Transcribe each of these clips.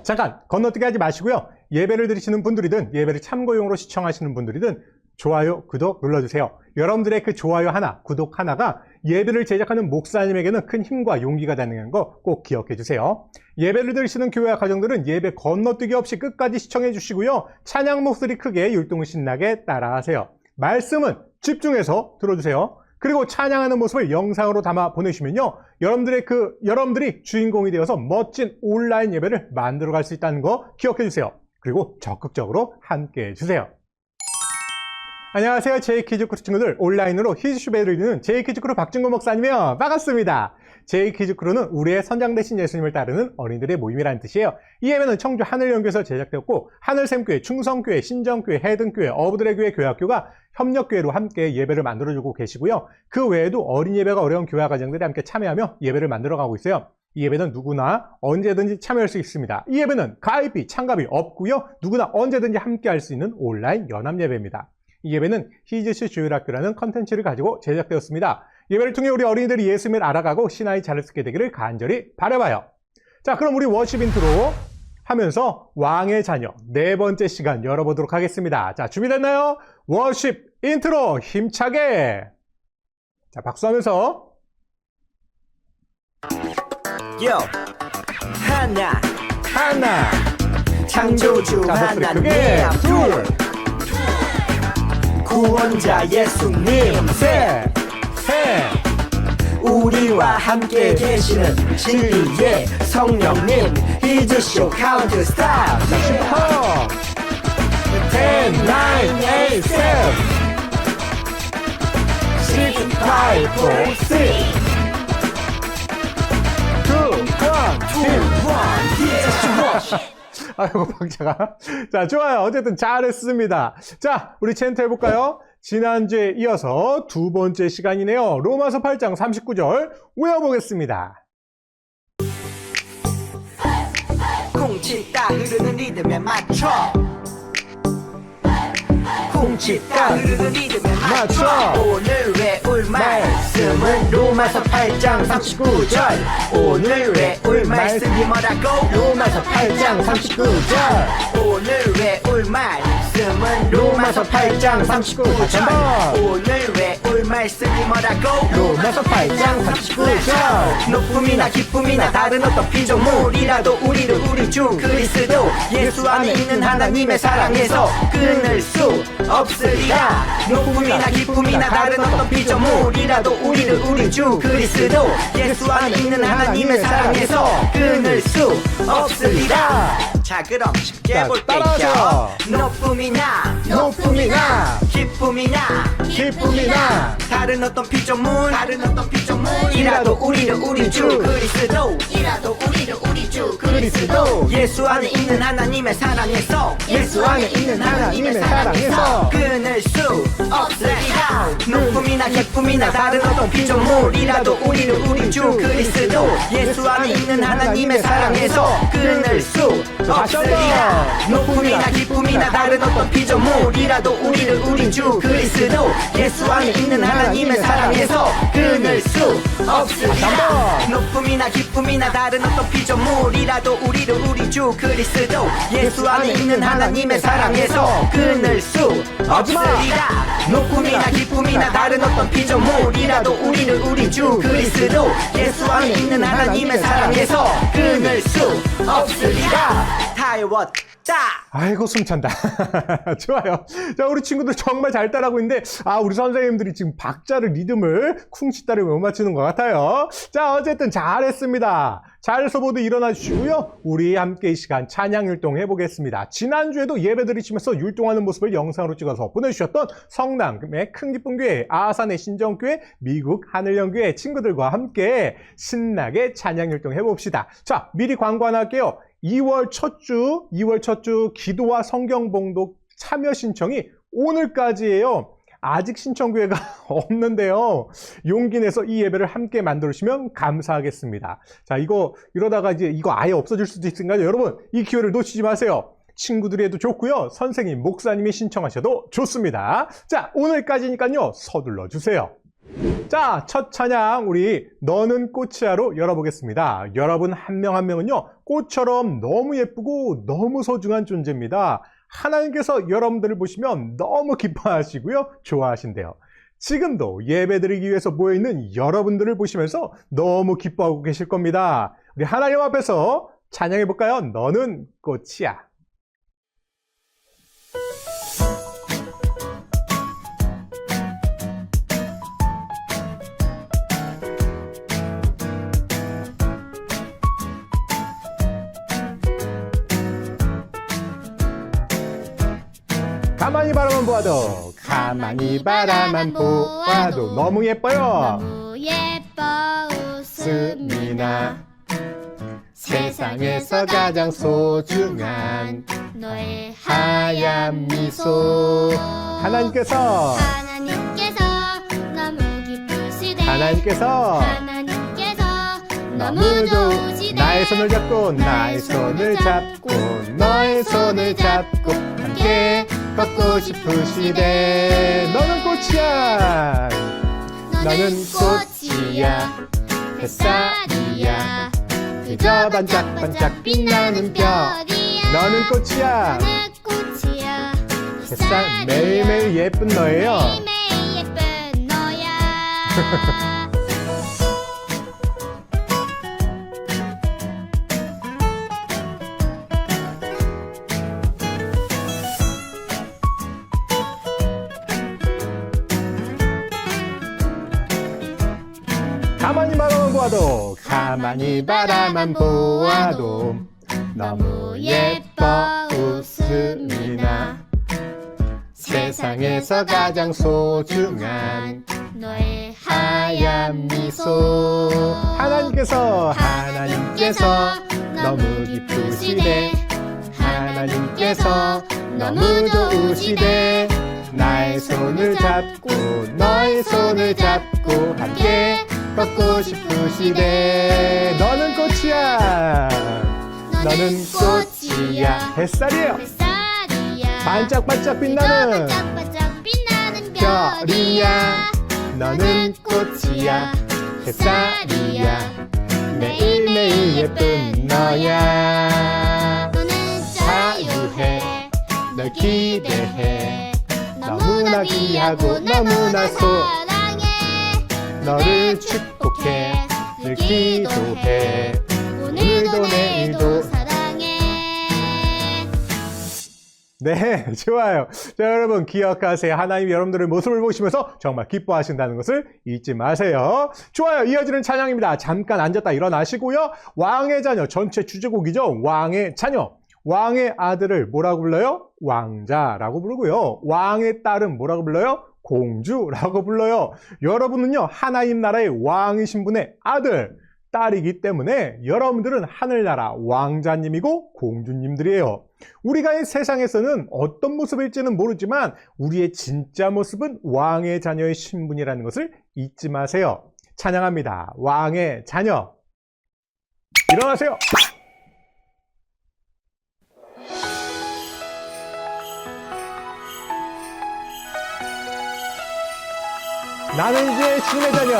잠깐 건너뛰기 하지 마시고요. 예배를 드리시는 분들이든 예배를 참고용으로 시청하시는 분들이든 좋아요, 구독 눌러주세요. 여러분들의 그 좋아요 하나, 구독 하나가 예배를 제작하는 목사님에게는 큰 힘과 용기가 되는 거 꼭 기억해 주세요. 예배를 드리시는 교회와 가정들은 예배 건너뛰기 없이 끝까지 시청해 주시고요. 찬양 목소리 크게 율동을 신나게 따라하세요. 말씀은 집중해서 들어주세요. 그리고 찬양하는 모습을 영상으로 담아 보내주시면요. 여러분들이 주인공이 되어서 멋진 온라인 예배를 만들어갈 수 있다는 거 기억해 주세요. 그리고 적극적으로 함께 해주세요. 안녕하세요. 제이키즈크루 친구들, 온라인으로 히즈슈베를 이루는 제이키즈크루 박준구 목사님이요. 반갑습니다. 제이키즈크루는 우리의 선장 되신 예수님을 따르는 어린이들의 모임이라는 뜻이에요. 이 예배는 청주 하늘연교에서 제작되었고 하늘샘교회, 충성교회, 신정교회, 해등교회, 어부들의 교회, 교회학교가 협력교회로 함께 예배를 만들어주고 계시고요. 그 외에도 어린 예배가 어려운 교회 가정들이 함께 참여하며 예배를 만들어가고 있어요. 이 예배는 누구나 언제든지 참여할 수 있습니다. 이 예배는 가입비, 참가비 없고요. 누구나 언제든지 함께 할 수 있는 온라인 연합 예배입니다. 이 예배는 히즈슈 주일학교라는 컨텐츠를 가지고 제작되었습니다. 예배를 통해 우리 어린이들이 예수님을 알아가고 신앙이 자를 수 있게 되기를 간절히 바라봐요. 자, 그럼 우리 워십 인트로 하면서 왕의 자녀 네 번째 시간 열어보도록 하겠습니다. 자, 준비됐나요? 워십 인트로 힘차게. 자, 박수하면서. 요 하나 창조주 자, 목소리 하나님 크게. 둘, 구원자 예수님 셋, 우리와 함께 계시는 진리의 성령님 히즈쇼 카운트 스탑 자, 슈퍼. 10, 9, 8, 7, 6, 5, 4, 3, 2, 1, 아이고 박자가. 자, 좋아요. 어쨌든 잘했습니다. 자, 우리 챈트 해볼까요? 지난주에 이어서 두 번째 시간이네요. 로마서 8장 39절 외워보겠습니다. 쿵치따 흐르는 리듬에 맞춰 쿵치따 흐르는 리듬에 맞춰 오늘 외울 말씀은 로마서 8장 39절 오늘 외울 말씀이 뭐라고 로마서 8장 39절 오늘 외울 말씀은 로마서 8장 39절 오늘 외울 말씀이 뭐라고 로마서 8장 39절 높음이나 기쁨이나 다른 어떤 피조물이라도 우리를 우리 주 그리스도 예수 안에 있는 하나님의 사랑에서 끊을 수 없으리라 높음이나 기쁨이나 다른 어떤 피조물이라도 우리를 우리 주 그리스도 예수 안에 있는 하나님의 사랑에서 끊을 수 없으리라. 자, 그럼 쉽게 자, 볼게요. 따라하세요. 높음이나 기쁨이나 다른 어떤 피조물이라도 우리를 우리 주 그리스도 예수 안에 있는 하나님의 사랑에서 끊을 수 없으리라 높음이나 기쁨이나 다른 어떤 피조물이라도 우리를 우리 주 그리스도 예수 안에 있는 하나님의 사랑에서 끊을 수 없으리라 높음이나 기쁨이나 다른 어떤 피조물이라도 우리를 우리 주 그리스도 예수 안에 있는 하나님의 사랑에서 끊을 수 없으리라 높음이나 기쁨이나 다른 어떤 피조물이라도 우리를 우리 주 그리스도 예수 안에 있는 하나님의 사랑에서 끊을 수 없으리라 높음이나 기쁨이나 다른 어떤 피조물이라도 우리를 우리 주 그리스도 예수 안에 있는 하나님의 사랑에서 끊을 수 없으리라. 다 외웠다. 아이고 숨찬다. 좋아요. 자, 우리 친구들 정말 잘 따라하고 있는데 우리 선생님들이 지금 박자를 리듬을 쿵치따를 못 맞추는 것 같아요. 자, 어쨌든 잘했습니다. 잘해서 모두 일어나 주시고요. 우리 함께 이 시간 찬양 율동 해보겠습니다. 지난주에도 예배 드리시면서 율동하는 모습을 영상으로 찍어서 보내주셨던 성남의 큰 기쁨 교회, 아산의 신정교회, 미국 하늘연교회 친구들과 함께 신나게 찬양 율동 해봅시다. 자, 미리 광고 하나 할게요. 2월 첫 주 기도와 성경 봉독 참여 신청이 오늘까지예요. 아직 신청교회가 없는데요. 용기 내서 이 예배를 함께 만들어주시면 감사하겠습니다. 자, 이러다가 이거 아예 없어질 수도 있으니까요. 여러분, 이 기회를 놓치지 마세요. 친구들이 해도 좋고요. 선생님, 목사님이 신청하셔도 좋습니다. 자, 오늘까지니까요. 서둘러 주세요. 자, 첫 찬양 우리 너는 꽃이야로 열어보겠습니다. 여러분 한 명 한 명은요, 꽃처럼 너무 예쁘고 너무 소중한 존재입니다. 하나님께서 여러분들을 보시면 너무 기뻐하시고요, 좋아하신대요. 지금도 예배드리기 위해서 모여있는 여러분들을 보시면서 너무 기뻐하고 계실 겁니다. 우리 하나님 앞에서 찬양해볼까요? 너는 꽃이야. 가만히 바라만 보아도 가만히 바라만 보아도 너무 예뻐요. 너무 예뻐 웃음이 나 웃음이나 세상에서 가장 소중한 너의 하얀 미소. 하나님께서 너무 기쁘시대 하나님께서 너무 좋으시대 나의 손을 잡고 나의 손을 잡고 너의 손을 잡고 함께 걷고 싶으시대. 너는 꽃이야. 너는 꽃이야. 햇살이야. 그저 반짝반짝 빛나는 별이야. 너는 꽃이야. 너는 꽃이야. 햇살 매일매일 예쁜 너예요. 매일매일 예쁜 너야. 가만히 바라만 보아도 가만히 바라만 보아도 너무 예뻐 웃음이 나 세상에서 가장 소중한 너의 하얀 미소. 하나님께서 너무 기쁘시대. 하나님께서 너무 좋으시대. 나의 손을 잡고 너의 손을 잡고 함께 걷고 싶으시대. 너는 꽃이야. 너는 꽃이야. 햇살이에요. 반짝반짝 빛나는 반짝반짝 빛나는 별이야. 너는 꽃이야. 햇살이야. 매일매일 예쁜 너야. 너는 자유해. 널 기대해. 너무나 귀하고 너무나 사랑해. 너를 축복해. 늘 기도해. 오늘도 내일도 사랑해. 네, 좋아요. 자, 여러분 기억하세요. 하나님이 여러분들의 모습을 보시면서 정말 기뻐하신다는 것을 잊지 마세요. 좋아요. 이어지는 찬양입니다. 잠깐 앉았다 일어나시고요. 왕의 자녀, 전체 주제곡이죠. 왕의 자녀. 왕의 아들을 뭐라고 불러요? 왕자라고 부르고요. 왕의 딸은 뭐라고 불러요? 공주라고 불러요. 여러분은요, 하나님 나라의 왕이신 분의 아들, 딸이기 때문에 여러분들은 하늘나라 왕자님이고 공주님들이에요. 우리가 이 세상에서는 어떤 모습일지는 모르지만 우리의 진짜 모습은 왕의 자녀의 신분이라는 것을 잊지 마세요. 찬양합니다. 왕의 자녀. 일어나세요. 나는 이제 주님의 자녀.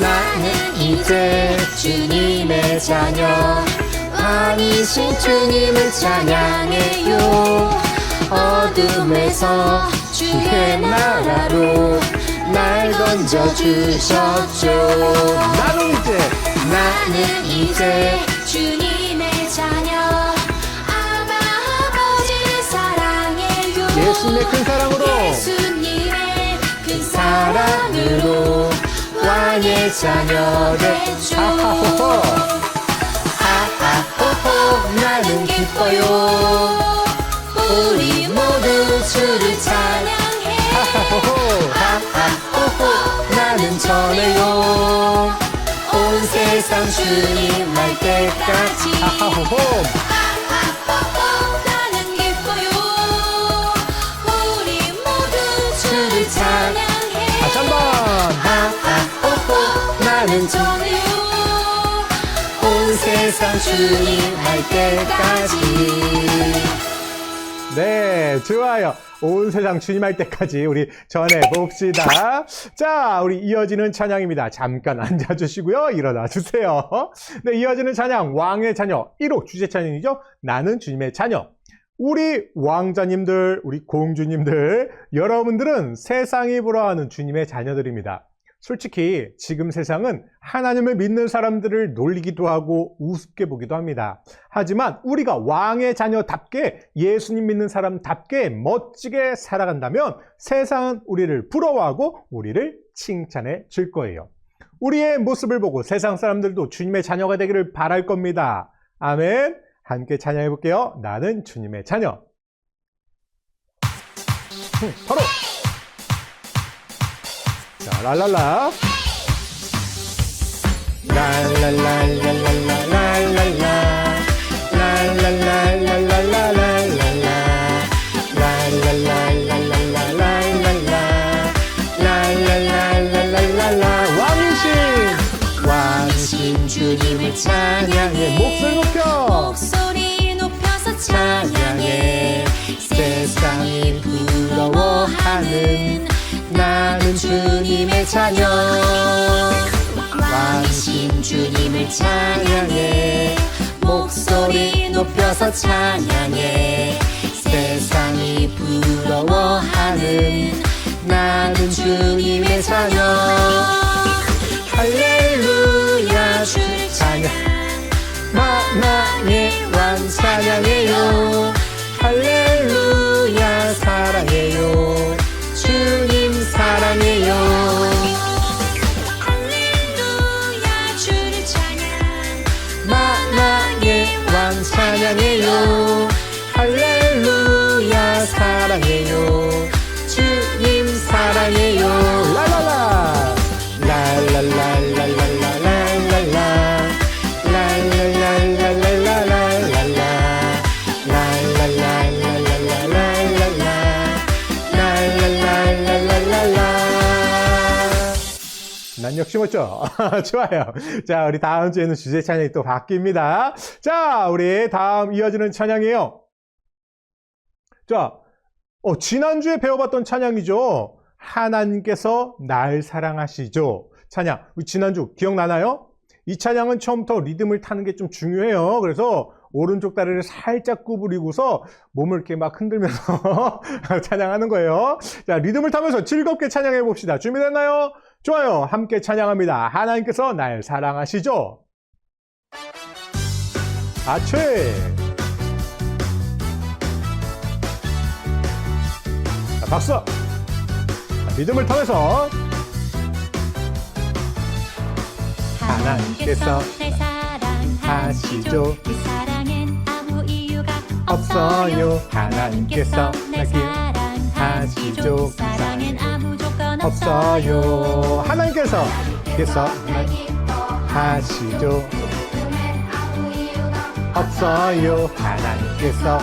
나는 이제 주님의 자녀. 왕이신 주님을 찬양해요. 어둠에서 주의 나라로 날 던져주셨죠. 나는 이제 주님의 자녀. 아바 아버지를 사랑해요. 예수님의 큰 사랑으로 예수님의 큰 사랑으로 왕의 자녀 됐죠. 하하호호. 하하호호 나는 기뻐요. 우리 모두 주를 찬양해. 하하호호. 하하호호 나는 전해요. 온 세상 주님 할 때까지. 하하호호. 하하호호 나는 기뻐요. 우리 모두 주를 찬양해. 다시 한번. 하하호호 나는 전해요. 온 세상 주님 할 때까지. 네, 좋아요. 온 세상 주님 할 때까지 우리 전해봅시다. 자, 우리 이어지는 찬양입니다. 잠깐 앉아주시고요. 일어나 주세요. 네, 이어지는 찬양, 왕의 자녀 1호 주제 찬양이죠. 나는 주님의 자녀. 우리 왕자님들, 우리 공주님들, 여러분들은 세상이 부러워하는 주님의 자녀들입니다. 솔직히 지금 세상은 하나님을 믿는 사람들을 놀리기도 하고 우습게 보기도 합니다. 하지만 우리가 왕의 자녀답게 예수님 믿는 사람답게 멋지게 살아간다면 세상은 우리를 부러워하고 우리를 칭찬해 줄 거예요. 우리의 모습을 보고 세상 사람들도 주님의 자녀가 되기를 바랄 겁니다. 아멘. 함께 찬양해 볼게요. 나는 주님의 자녀. 바로 자, 랄랄라. 랄랄랄랄랄랄랄랄라. 랄랄랄랄랄랄랄랄라. 랄랄랄랄랄랄랄라. 랄랄랄랄랄랄라. 왕이신 주님을 찬양해. 목소리 높여. 목소리 높여서 찬양해. 세상이 부러워하는 나는 주님의 자녀. 왕이신 주님을 찬양해. 목소리 높여서 찬양해. 세상이 부러워하는 나는 주님의 자녀. 할렐루야 주를 찬양. 만왕의 왕 찬양해요. 할렐루야 사랑해요. 주님 사랑해요. 할렐루야 주를 찬양. 만왕의 왕 찬양해요. 할렐루야 사랑해요. 주님 사랑해요. 랄랄라. 랄랄랄랄랄랄랄라. 랄랄랄랄랄랄랄라. 랄랄랄랄랄랄랄라. 랄랄랄랄랄랄라. 난 역시 멋져. 좋아요. 자, 우리 다음 주에는 주제 찬양이 또 바뀝니다. 자, 우리 다음 이어지는 찬양이에요. 자, 지난주에 배워봤던 찬양이죠. 하나님께서 날 사랑하시죠. 찬양. 지난주 기억나나요? 이 찬양은 처음부터 리듬을 타는 게 좀 중요해요. 그래서 오른쪽 다리를 살짝 구부리고서 몸을 이렇게 막 흔들면서 찬양하는 거예요. 자, 리듬을 타면서 즐겁게 찬양해 봅시다. 준비됐나요? 좋아요. 함께 찬양합니다. 하나님께서 날 사랑하시죠. 아취. 자, 박수. 자, 리듬을 타면서 하나님께서 날 사랑하시죠. 그 사랑엔 아무 이유가 없어요. 하나님께서 날 사랑하시죠. 그 사랑엔 아무 조건 없어요. 하나님께서 날 하시죠. 없어요. 하나님께서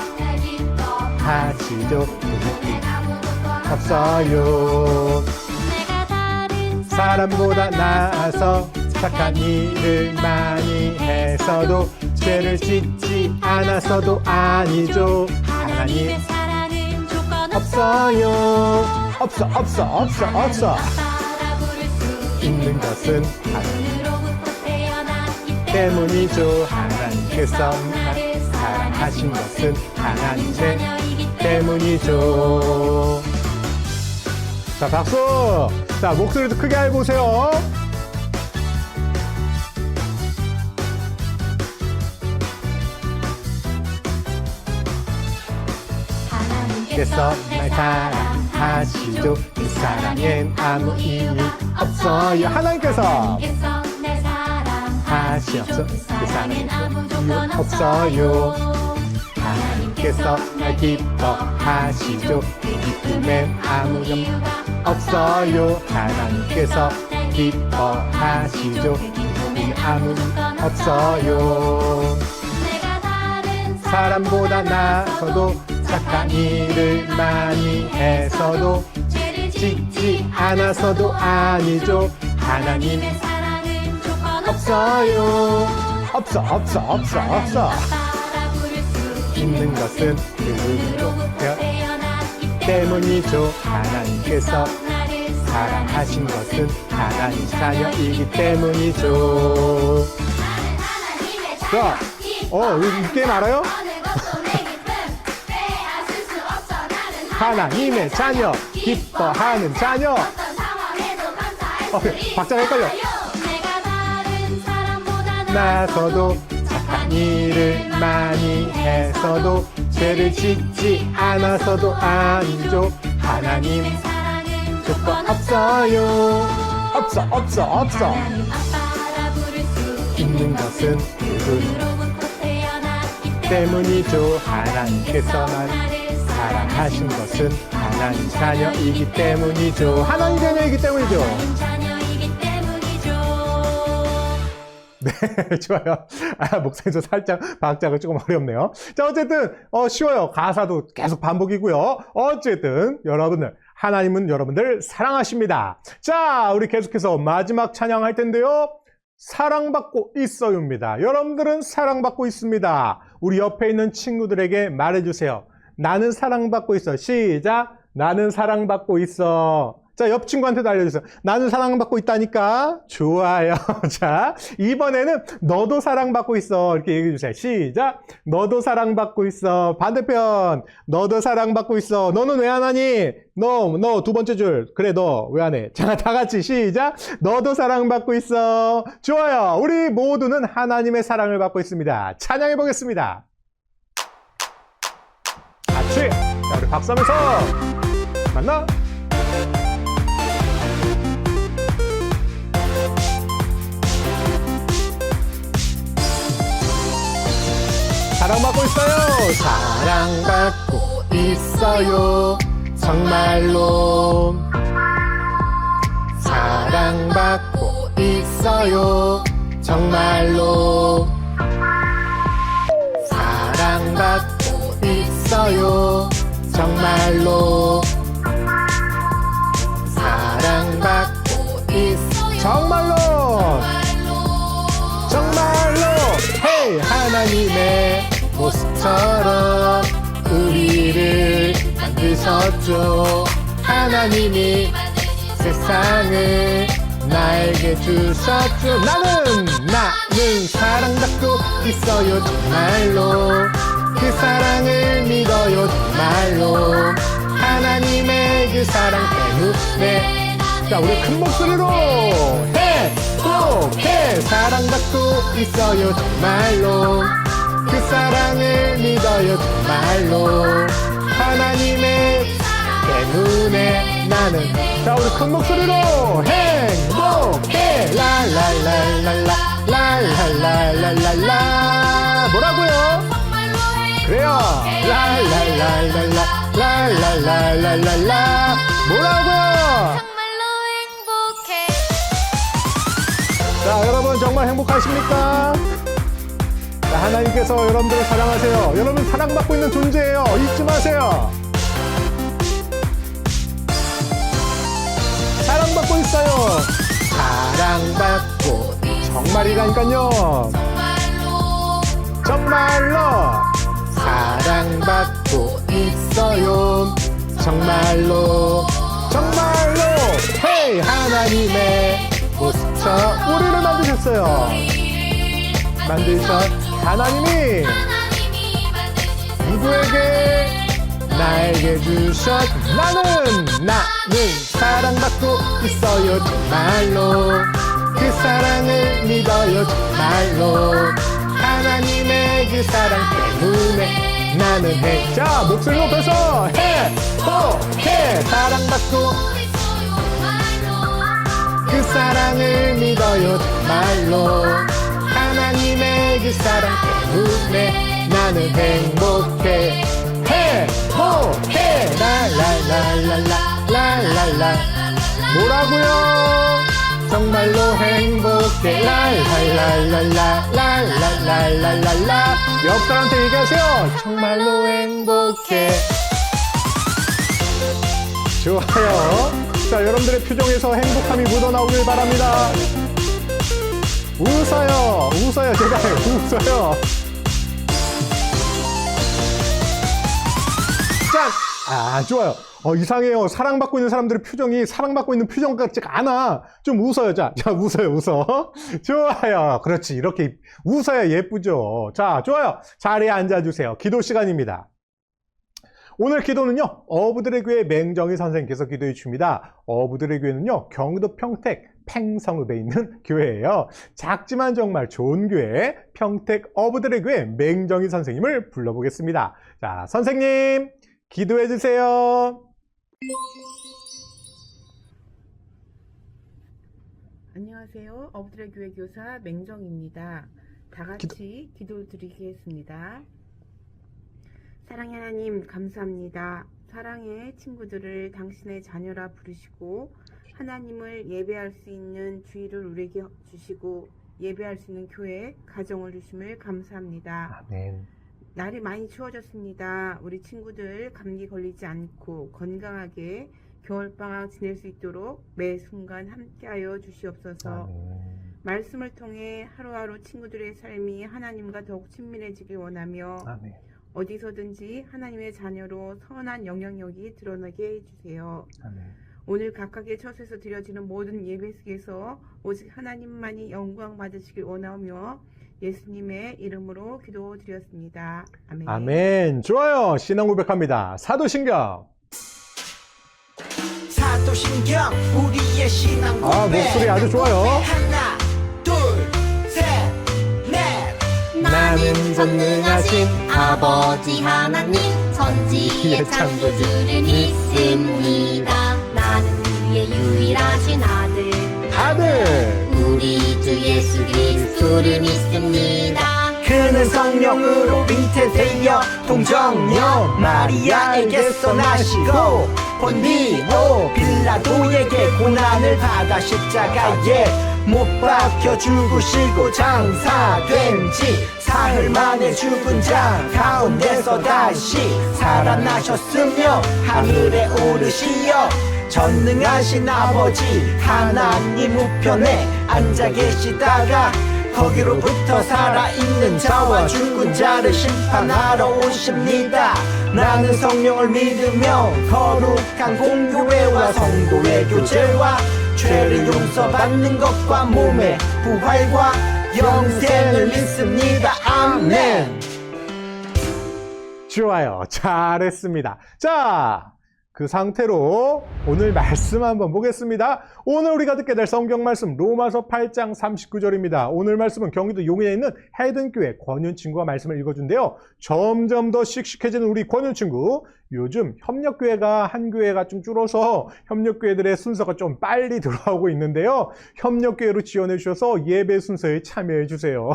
하시죠. 없어요. 내가 다른 사람보다 나아서 착한 일을 많이 했어도 죄를 짓지 않았어도 아니죠. 하나님 사랑은 조건 없어요. 없어. 있는 것은 하늘로부터 태어났기 때문이죠. 하나님께서 나를 사랑하신 것은 하나님의 때문이죠. 자, 박수. 자, 목소리도 크게 해보세요. 하나님께서 날 사랑하시죠. 그 사랑엔 아무 이유 없어요. 하나님께서 날 사랑하시죠. 그 사랑엔 아무 조건 없어요. 하나님께서 날 기뻐하시죠. 그 기쁨엔 아무 이유가 없어요. 하나님께서 기뻐하시죠. 그 기쁨엔 아무 조건 없어요. 내가 다른 사람보다 나서도 착한 일을 많이 했어도 죄를 짓지 않아서도 아니죠. 하나님의 사랑은 조건 없어요. 없어. 따라 부를 수 있는 것은 그분으로부터 태어났기 때문이죠. 하나님께서 나를 사랑하신 것은 하나님 자녀이기 때문이죠. 자, 이 게임 알아요? 하나님의 자녀, 기뻐하는 자녀. 박자가 헷갈려. 나서도 착한 일을 많이 해서도 죄를 짓지 않아서도 아니죠. 하나님 조건 없어요. 없어. 있는 것은 그분 때문이죠. 하나님께서 나를 사랑하신 것은 하나님 자녀이기 때문이죠. 하나님 자녀이기 때문이죠. 네, 좋아요. 목소리도 살짝 박자가 조금 어렵네요. 자, 어쨌든 쉬워요. 가사도 계속 반복이고요. 어쨌든 여러분들, 하나님은 여러분들 사랑하십니다. 자, 우리 계속해서 마지막 찬양할 텐데요. 사랑받고 있어요입니다. 여러분들은 사랑받고 있습니다. 우리 옆에 있는 친구들에게 말해주세요. 나는 사랑받고 있어. 시작. 나는 사랑받고 있어. 자, 옆 친구한테도 알려주세요. 나는 사랑받고 있다니까. 좋아요. 자, 이번에는 너도 사랑받고 있어. 이렇게 얘기해주세요. 시작. 너도 사랑받고 있어. 반대편. 너도 사랑받고 있어. 너는 왜 안 하니? 너 두 번째 줄. 그래, 너 왜 안 해? 자, 다 같이 시작. 너도 사랑받고 있어. 좋아요. 우리 모두는 하나님의 사랑을 받고 있습니다. 찬양해 보겠습니다. 같이. 자, 우리 박수하면서 만나. 사랑받고 있어요. 사랑받고 있어요. 정말로. 사랑받고 있어요. 정말로. 사랑받고 있어요. 정말로. 사랑받고 있어요. 정말로. 정말로. 헤이, 하나님의 모습처럼 우리를 만드셨죠. 하나님이 세상을 나에게 주셨죠. 나는 사랑받고 있어요. 정말로. 그 사랑을 믿어요. 정말로. 하나님의 그 사랑 때문에. 자, 우리 큰 목소리로 행복해. 사랑받고 있어요. 정말로. 그 사랑을 믿어요. 정말로. 하나님의 때문에 나는. 자, 우리 큰 목소리로 행복해. 랄랄랄랄라 랄랄랄랄랄라. 뭐라고요? 그래요. 랄랄랄랄라 랄랄랄랄랄라. 뭐라고요? 정말로 행복해. 자, 여러분 정말 행복하십니까? 자, 하나님께서 여러분들을 사랑하세요. 여러분 사랑받고 있는 존재예요. 잊지 마세요. 사랑받고 있어요. 사랑받고 정말이라니까요. 정말로 사랑받고 있어요. 정말로. 헤이, 하나님의 모습처럼 우리를 만드셨어요. 하나님이 누구에게? 나에게 주셨. 나는 사랑받고 있어요. 정말로. 그 사랑을 믿어요. 정말로. 하나님의 그 사랑 때문에 나는 해. 자, 목소리 높여서 행복해. 사랑받고 그 사랑을 믿어요. 정말로. 하나님의 그 사랑 때문에 나는 행복해. 행복해. 랄랄랄랄라. 뭐라고요? 정말로 행복해. 랄랄랄랄라. 옆 사람한테 얘기하세요. 정말로 행복해. 좋아요. 자, 여러분들의 표정에서 행복함이 묻어나오길 바랍니다. 웃어요. 제발 웃어요. 좋아요. 이상해요. 사랑받고 있는 사람들의 표정이 사랑받고 있는 표정 같지가 않아. 좀 웃어요. 자, 웃어요, 웃어. 좋아요. 그렇지. 이렇게 웃어야 예쁘죠. 자, 좋아요. 자리에 앉아주세요. 기도 시간입니다. 오늘 기도는요, 어부들의 교회 맹정희 선생님께서 기도해 주십니다. 어부들의 교회는요, 경기도 평택 팽성읍에 있는 교회예요. 작지만 정말 좋은 교회, 평택 어부들의 교회 맹정희 선생님을 불러보겠습니다. 자, 선생님, 기도해 주세요. 안녕하세요. 어부들의 교회 교사 맹정입니다. 다 같이 기도 드리겠습니다. 사랑의 하나님 감사합니다. 사랑의 친구들을 당신의 자녀라 부르시고 하나님을 예배할 수 있는 주의를 우리에게 주시고 예배할 수 있는 교회, 가정을 주심을 감사합니다. 아멘. 날이 많이 추워졌습니다. 우리 친구들 감기 걸리지 않고 건강하게 겨울방학 지낼 수 있도록 매 순간 함께하여 주시옵소서. 아멘. 말씀을 통해 하루하루 친구들의 삶이 하나님과 더욱 친밀해지길 원하며 아멘. 어디서든지 하나님의 자녀로 선한 영향력이 드러나게 해주세요. 아멘. 오늘 각각의 처소에서 드려지는 모든 예배 속에서 오직 하나님만이 영광 받으시길 원하며 예수님의 이름으로 기도드렸습니다. 아멘. 아멘. 좋아요. 신앙 고백합니다. 사도신경. 사도신경 우리의 신앙 고백. 목소리 아주 좋아요. 하나 둘 셋 넷. 나는 전능하신 아버지 하나님 천지의 창조주를 믿습니다. 나는 그의 유일하신 아들 우리 주 예수 그리스도를 믿습니다. 그는 성령으로 잉태되어 동정녀 마리아에게서 나시고 본디오 빌라도에게 고난을 받아 십자가에 못 박혀 죽으시고 장사된 지 사흘 만에 죽은 자 가운데서 다시 살아나셨으며 하늘에 오르시어 전능하신 아버지 하나님 우편에 앉아 계시다가 거기로부터 살아있는 자와 죽은 자를 심판하러 오십니다. 나는 성령을 믿으며 거룩한 공교회와 성도의 교제와 죄를 용서받는 것과 몸의 부활과 영생을 믿습니다. 아멘. 좋아요. 잘했습니다. 자, 그 상태로 오늘 말씀 한번 보겠습니다. 오늘 우리가 듣게 될 성경 말씀 로마서 8장 39절입니다. 오늘 말씀은 경기도 용인에 있는 헤든교회 권윤 친구가 말씀을 읽어준대요. 점점 더 씩씩해지는 우리 권윤 친구. 요즘 협력교회가 한 교회가 좀 줄어서 협력교회들의 순서가 좀 빨리 들어오고 있는데요. 협력교회로 지원해 주셔서 예배 순서에 참여해 주세요.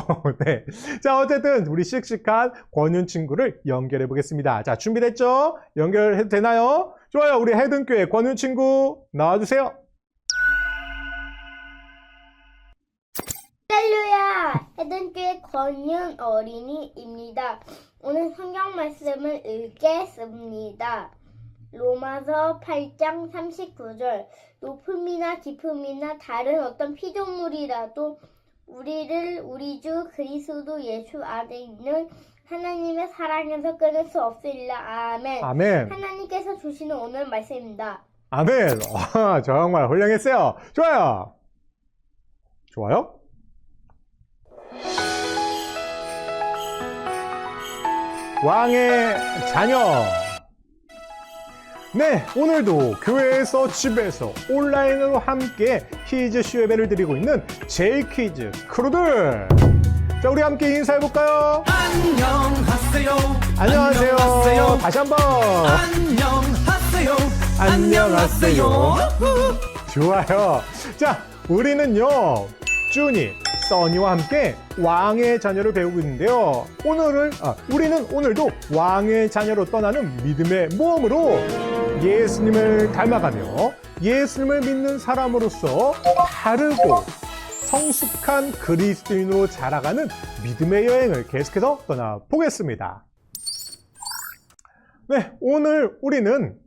네. 자, 어쨌든 우리 씩씩한 권윤 친구를 연결해 보겠습니다. 자, 준비됐죠? 연결해도 되나요? 좋아요. 우리 헤든교회 권윤 친구 나와주세요. 할렐루야! 헤든교회 권윤 어린이입니다. 오늘 성경 말씀을 읽겠습니다. 로마서 8장 39절 높음이나 깊음이나 다른 어떤 피조물이라도 우리를 우리 주 그리스도 예수 안에 있는 하나님의 사랑에서 끊을 수 없으리라. 아멘. 아멘. 하나님께서 주시는 오늘 말씀입니다. 아멘. 와, 정말 훌륭했어요. 좋아요. 좋아요. 왕의 자녀. 네, 오늘도 교회에서 집에서 온라인으로 함께 퀴즈쇼 예배를 드리고 있는 제이퀴즈 크루들. 자, 우리 함께 인사해볼까요? 안녕하세요. 안녕하세요. 다시 한번. 안녕하세요. 안녕하세요. 좋아요. 자, 우리는요, 준이, 써니와 함께 왕의 자녀를 배우고 있는데요. 우리는 오늘도 왕의 자녀로 떠나는 믿음의 모험으로 예수님을 닮아가며 예수님을 믿는 사람으로서 다르고 성숙한 그리스도인으로 자라가는 믿음의 여행을 계속해서 떠나보겠습니다. 네, 오늘 우리는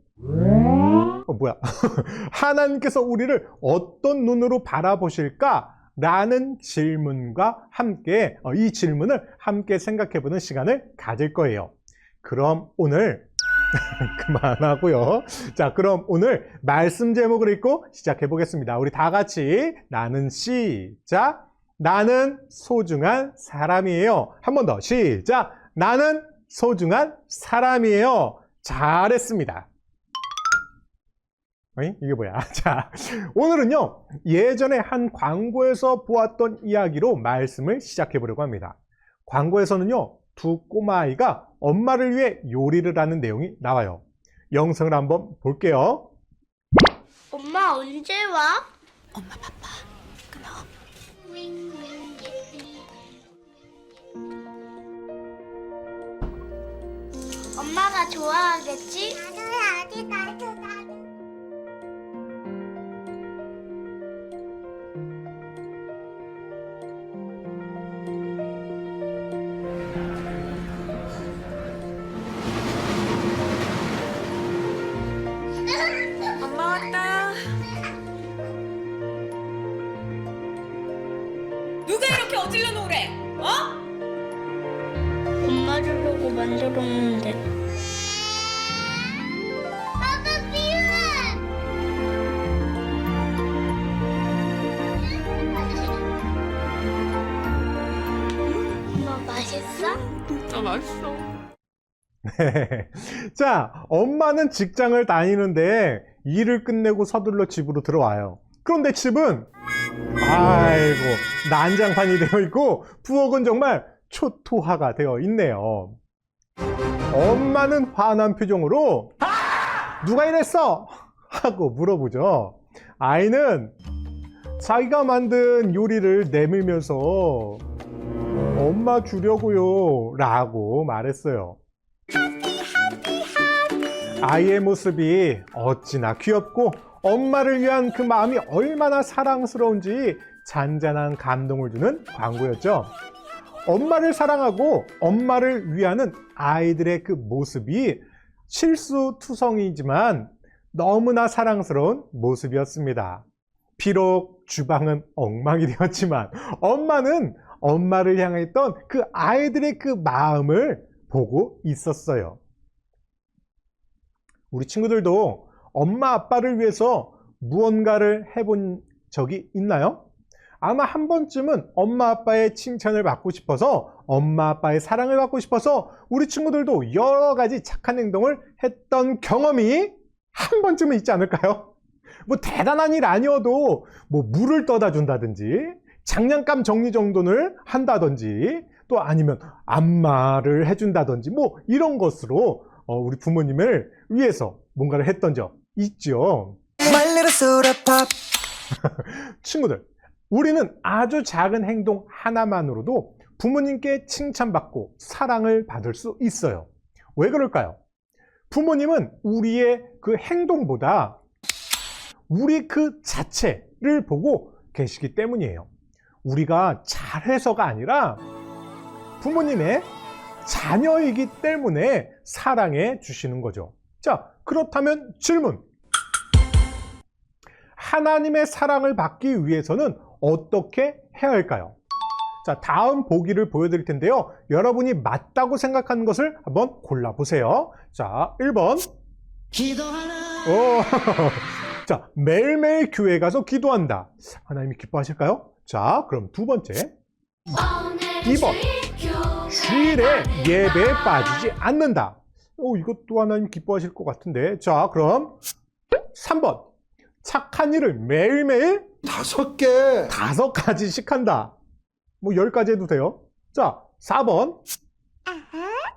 하나님께서 우리를 어떤 눈으로 바라보실까? 라는 질문과 함께 이 질문을 함께 생각해보는 시간을 가질 거예요. 그럼 오늘 그만하고요. 자, 그럼 오늘 말씀 제목을 읽고 시작해 보겠습니다. 우리 다 같이 나는 시작. 나는 소중한 사람이에요. 한 번 더 시작. 나는 소중한 사람이에요. 잘했습니다. 어이? 이게 뭐야? 자, 오늘은요, 예전에 한 광고에서 보았던 이야기로 말씀을 시작해 보려고 합니다. 광고에서는요, 두 꼬마아이가 엄마를 위해 요리를 하는 내용이 나와요. 영상을 한번 볼게요. 엄마 언제 와? 엄마 바빠. 끊어. 엄마가 좋아하겠지? 나도. 엄마 왔다. 누가 이렇게 어질러 놓으래? 어? 엄마 주려고 만들었는데. 아빠 필요해. 엄마 맛있어? 진짜 맛있어. 자, 엄마는 직장을 다니는데 일을 끝내고 서둘러 집으로 들어와요. 그런데 집은 아이고 난장판이 되어 있고 부엌은 정말 초토화가 되어 있네요. 엄마는 화난 표정으로 누가 이랬어? 하고 물어보죠. 아이는 자기가 만든 요리를 내밀면서 엄마 주려고요 라고 말했어요. 아이의 모습이 어찌나 귀엽고 엄마를 위한 그 마음이 얼마나 사랑스러운지 잔잔한 감동을 주는 광고였죠. 엄마를 사랑하고 엄마를 위하는 아이들의 그 모습이 실수투성이지만 너무나 사랑스러운 모습이었습니다. 비록 주방은 엉망이 되었지만 엄마는 엄마를 향했던 그 아이들의 그 마음을 보고 있었어요. 우리 친구들도 엄마 아빠를 위해서 무언가를 해본 적이 있나요? 아마 한 번쯤은 엄마 아빠의 칭찬을 받고 싶어서 엄마 아빠의 사랑을 받고 싶어서 우리 친구들도 여러 가지 착한 행동을 했던 경험이 한 번쯤은 있지 않을까요? 뭐 대단한 일 아니어도 뭐 물을 떠다 준다든지 장난감 정리 정돈을 한다든지 또 아니면 안마를 해준다든지 뭐 이런 것으로 우리 부모님을 위해서 뭔가를 했던 적 있죠. 친구들, 우리는 아주 작은 행동 하나만으로도 부모님께 칭찬받고 사랑을 받을 수 있어요. 왜 그럴까요? 부모님은 우리의 그 행동보다 우리 그 자체를 보고 계시기 때문이에요. 우리가 잘해서가 아니라 부모님의 자녀이기 때문에 사랑해 주시는 거죠. 자, 그렇다면 질문. 하나님의 사랑을 받기 위해서는 어떻게 해야 할까요? 자, 다음 보기를 보여드릴 텐데요. 여러분이 맞다고 생각하는 것을 한번 골라보세요. 자, 1번. 자, 매일매일 교회 가서 기도한다. 하나님이 기뻐하실까요? 자, 그럼 두 번째. 2번. 주일에 예배에 빠지지 않는다. 이것도 하나님 기뻐하실 것 같은데. 자, 그럼 3번. 착한 일을 매일매일 5개. 5가지씩 한다. 뭐 10가지 해도 돼요. 자, 4번.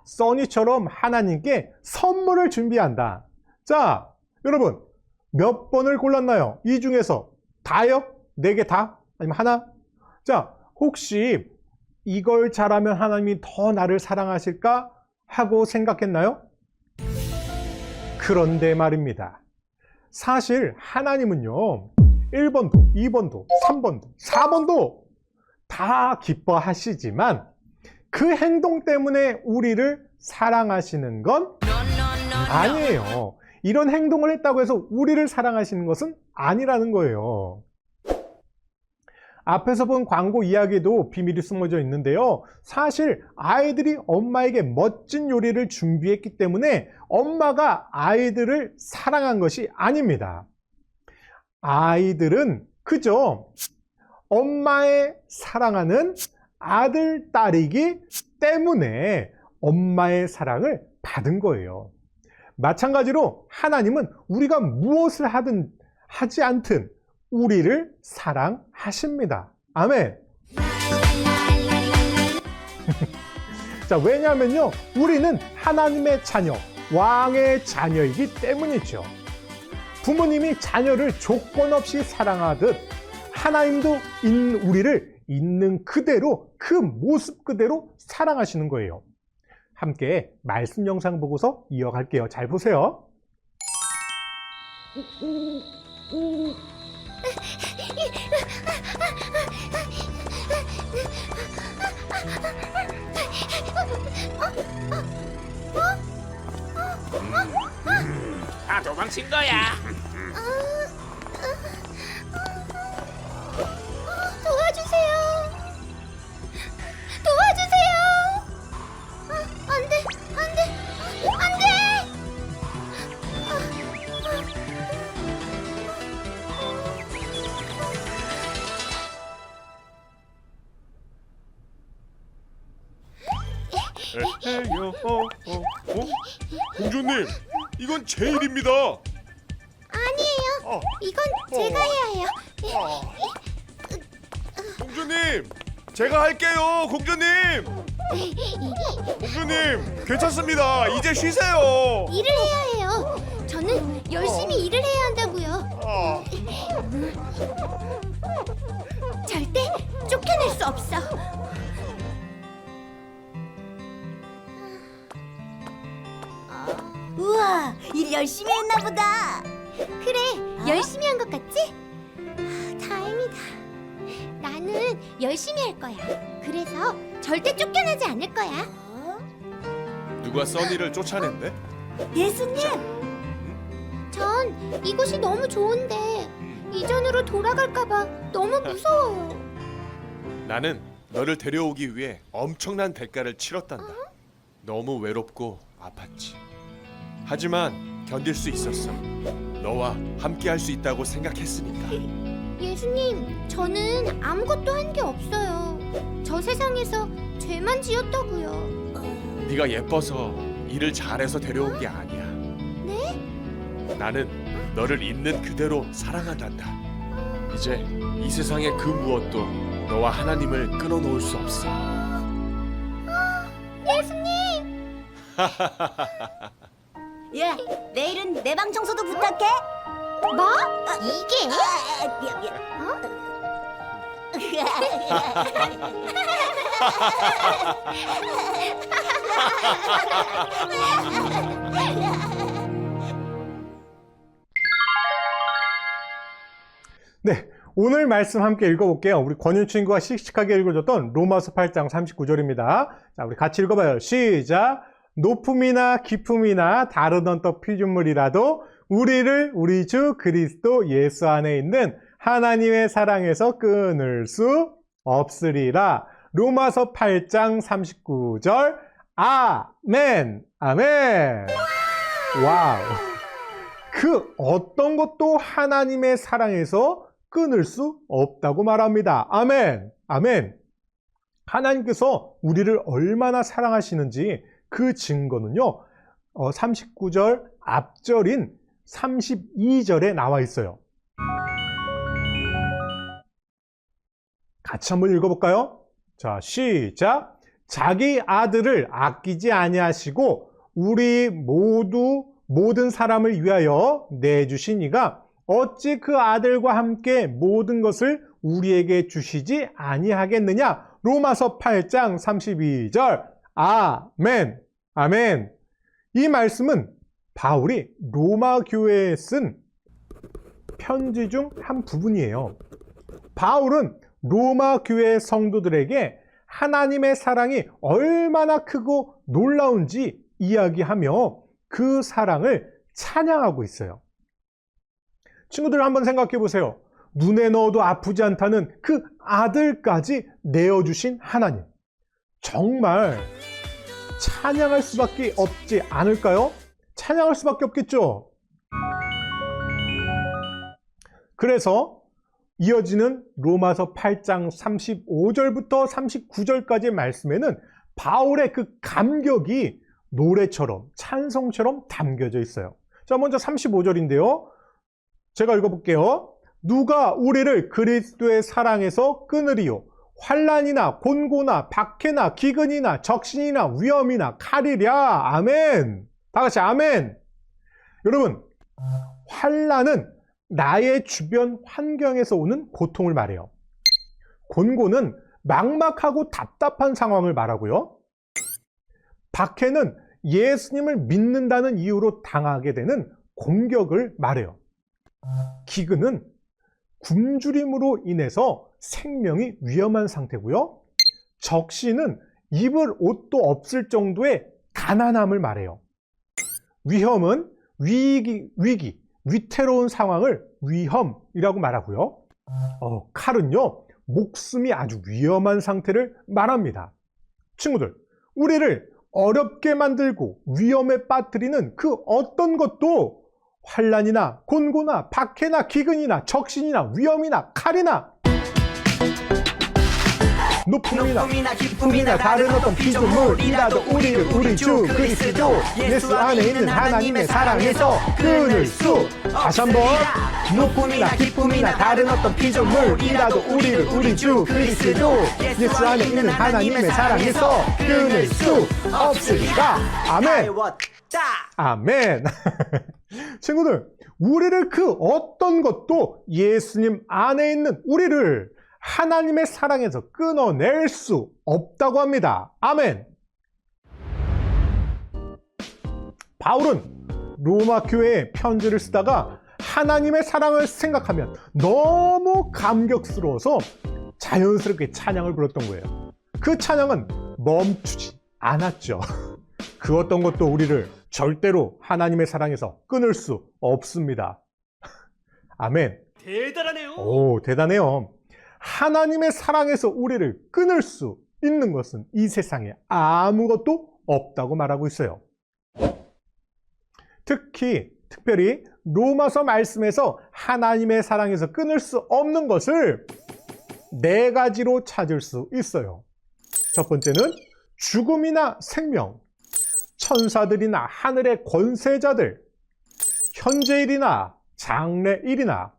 써니처럼 하나님께 선물을 준비한다. 자, 여러분 몇 번을 골랐나요? 이 중에서 다요? 4개 다? 아니면 하나? 자, 혹시 이걸 잘하면 하나님이 더 나를 사랑하실까 하고 생각했나요? 그런데 말입니다. 사실 하나님은요, 1번도, 2번도, 3번도, 4번도 다 기뻐하시지만 그 행동 때문에 우리를 사랑하시는 건 아니에요. 이런 행동을 했다고 해서 우리를 사랑하시는 것은 아니라는 거예요. 앞에서 본 광고 이야기에도 비밀이 숨어져 있는데요. 사실 아이들이 엄마에게 멋진 요리를 준비했기 때문에 엄마가 아이들을 사랑한 것이 아닙니다. 아이들은 그저 엄마의 사랑하는 아들, 딸이기 때문에 엄마의 사랑을 받은 거예요. 마찬가지로 하나님은 우리가 무엇을 하든 하지 않든 우리를 사랑하십니다. 아멘. 자, 왜냐하면요, 우리는 하나님의 자녀, 왕의 자녀이기 때문이죠. 부모님이 자녀를 조건 없이 사랑하듯 하나님도 우리를 있는 그대로, 그 모습 그대로 사랑하시는 거예요. 함께 말씀 영상 보고서 이어갈게요. 잘 보세요. 다 도망친 거야. 도와주세요. 도와주세요. 안 돼, 안 돼, 안 돼. 에헤요, 공주님, 이건 제 일입니다. 아니에요. 이건 제가 해야 해요. 공주님, 제가 할게요. 공주님, 공주님, 괜찮습니다. 이제 쉬세요. 일을 해야 해요. 저는 열심히 일을 해야 한다고요. 절대 쫓겨낼 수 없어. 우와, 일 열심히 했나 보다. 그래, 열심히 한 것 같지? 다행이다. 나는 열심히 할 거야. 그래서 절대 쫓겨나지 않을 거야. 누가 써니를 쫓아낸대? 예수님! 전 이곳이 너무 좋은데 이전으로 돌아갈까봐 너무 무서워요. 나는 너를 데려오기 위해 엄청난 대가를 치렀단다. 너무 외롭고 아팠지. 하지만 견딜 수 있었어. 너와 함께 할 수 있다고 생각했으니까. 예수님, 저는 아무것도 한 게 없어요. 저 세상에서 죄만 지었다고요. 네가 예뻐서 일을 잘해서 데려온 게 아니야. 네? 나는 너를 있는 그대로 사랑한단다. 이제 이 세상의 그 무엇도 너와 하나님을 끊어놓을 수 없어. 예수님! 야, 내일은 내 방 청소도 부탁해. 뭐? 이게? 미안. 네, 오늘 말씀 함께 읽어볼게요. 우리 권윤 친구가 씩씩하게 읽어줬던 로마서 8장 39절입니다. 자, 우리 같이 읽어봐요. 시작! 높음이나 깊음이나 다른 어떤 피조물이라도 우리를 우리 주 그리스도 예수 안에 있는 하나님의 사랑에서 끊을 수 없으리라. 로마서 8장 39절. 아멘! 아멘! 와우! 그 어떤 것도 하나님의 사랑에서 끊을 수 없다고 말합니다. 아멘! 아멘! 하나님께서 우리를 얼마나 사랑하시는지 그 증거는요, 39절 앞절인 32절에 나와 있어요. 같이 한번 읽어볼까요? 자, 시작! 자기 아들을 아끼지 아니하시고 우리 모든 사람을 위하여 내주신 이가 어찌 그 아들과 함께 모든 것을 우리에게 주시지 아니하겠느냐? 로마서 8장 32절. 아멘! 아멘! 이 말씀은 바울이 로마 교회에 쓴 편지 중 한 부분이에요. 바울은 로마 교회 성도들에게 하나님의 사랑이 얼마나 크고 놀라운지 이야기하며 그 사랑을 찬양하고 있어요. 친구들 한번 생각해 보세요. 눈에 넣어도 아프지 않다는 그 아들까지 내어주신 하나님. 정말 찬양할 수밖에 없지 않을까요? 찬양할 수밖에 없겠죠. 그래서 이어지는 로마서 8장 35절부터 39절까지의 말씀에는 바울의 그 감격이 노래처럼 찬송처럼 담겨져 있어요. 자, 먼저 35절인데요. 제가 읽어볼게요. 누가 우리를 그리스도의 사랑에서 끊으리요? 환난이나 곤고나 박해나 기근이나 적신이나 위험이나 칼이랴. 아멘. 다 같이 아멘. 여러분, 환난은 나의 주변 환경에서 오는 고통을 말해요. 곤고는 막막하고 답답한 상황을 말하고요. 박해는 예수님을 믿는다는 이유로 당하게 되는 공격을 말해요. 기근은 굶주림으로 인해서 생명이 위험한 상태고요. 적신은 입을 옷도 없을 정도의 가난함을 말해요. 위험은 위기, 위태로운 상황을 위험이라고 말하고요. 칼은요, 목숨이 아주 위험한 상태를 말합니다. 친구들, 우리를 어렵게 만들고 위험에 빠뜨리는 그 어떤 것도 환난이나 곤고나 박해나 기근이나 적신이나 위험이나 칼이나 높음이나 깊음이나 다른 어떤 피조물이라도 우리를 우리 주 그리스도 예수 안에 있는 하나님의 사랑에서 끊을 수. 다시 한번. 높음이나 깊음이나 다른 어떤 피조물이라도 우리를 우리 주 그리스도 예수 안에 있는 하나님의 사랑에서 끊을 수 없으리라. 아멘. 아멘. 친구들, 우리를 그 어떤 것도 예수님 안에 있는 우리를 하나님의 사랑에서 끊어낼 수 없다고 합니다. 아멘. 바울은 로마 교회에 편지를 쓰다가 하나님의 사랑을 생각하면 너무 감격스러워서 자연스럽게 찬양을 불렀던 거예요. 그 찬양은 멈추지 않았죠. 그 어떤 것도 우리를 절대로 하나님의 사랑에서 끊을 수 없습니다. 아멘. 대단하네요. 오, 대단해요. 하나님의 사랑에서 우리를 끊을 수 있는 것은 이 세상에 아무것도 없다고 말하고 있어요. 특별히 로마서 말씀에서 하나님의 사랑에서 끊을 수 없는 것을 4가지로 찾을 수 있어요. 첫 번째는 죽음이나 생명, 천사들이나 하늘의 권세자들, 현재일이나 장래일이나